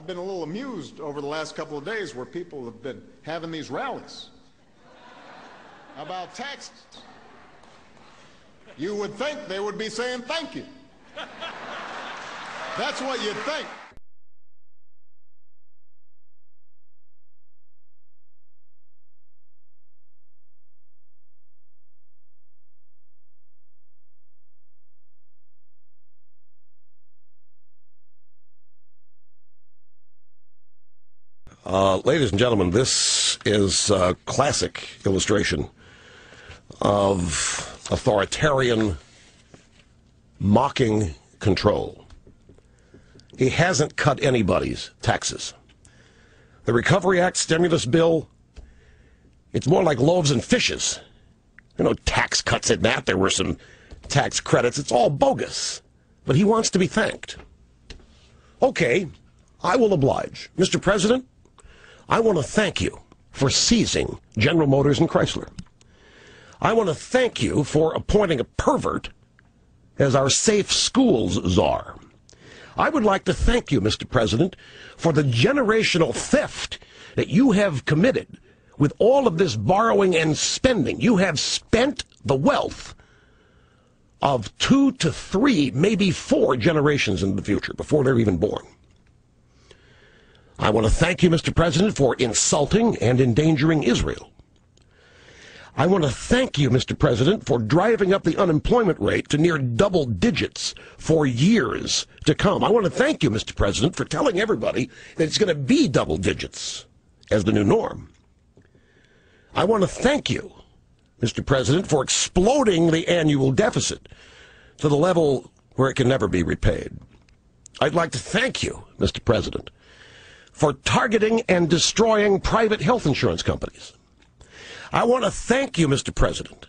I've been a little amused over the last couple of days where people have been having these rallies about taxes. You would think they would be saying thank you. That's what you'd think. Ladies and gentlemen, this is a classic illustration of authoritarian mocking control. He hasn't cut anybody's taxes. The Recovery Act stimulus bill, it's more like loaves and fishes. There are no tax cuts in that. There were some tax credits. It's all bogus. But he wants to be thanked. Okay, I will oblige. Mr. President, I want to thank you for seizing General Motors and Chrysler. I want to thank you for appointing a pervert as our safe schools czar. I would like to thank you, Mr. President, for the generational theft that you have committed with all of this borrowing and spending. You have spent the wealth of 2 to 3, maybe 4 generations in the future, before they're even born. I want to thank you, Mr. President, for insulting and endangering Israel. I want to thank you, Mr. President, for driving up the unemployment rate to near double digits for years to come. I want to thank you, Mr. President, for telling everybody that it's going to be double digits as the new norm. I want to thank you, Mr. President, for exploding the annual deficit to the level where it can never be repaid. I'd like to thank you, Mr. President, for targeting and destroying private health insurance companies. I want to thank you, Mr. President,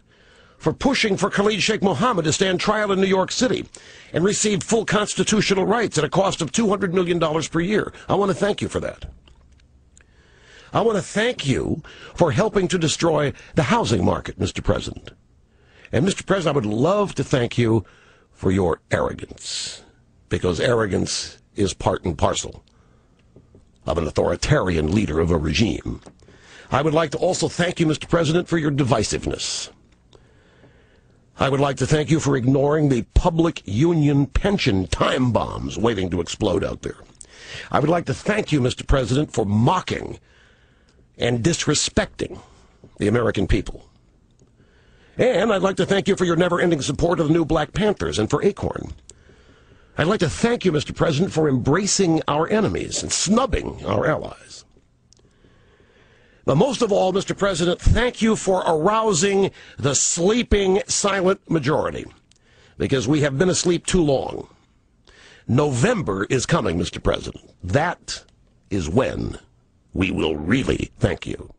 for pushing for Khalid Sheikh Mohammed to stand trial in New York City and receive full constitutional rights at a cost of $200 million per year. I want to thank you for that. I want to thank you for helping to destroy the housing market, Mr. President. And, Mr. President, I would love to thank you for your arrogance, because arrogance is part and parcel of an authoritarian leader of a regime. I would like to also thank you, Mr. President, for your divisiveness. I would like to thank you for ignoring the public union pension time bombs waiting to explode out there. I would like to thank you, Mr. President, for mocking and disrespecting the American people. And I'd like to thank you for your never-ending support of the new Black Panthers and for Acorn. I'd like to thank you, Mr. President, for embracing our enemies and snubbing our allies. But most of all, Mr. President, thank you for arousing the sleeping silent majority, because we have been asleep too long. November is coming, Mr. President. That is when we will really thank you.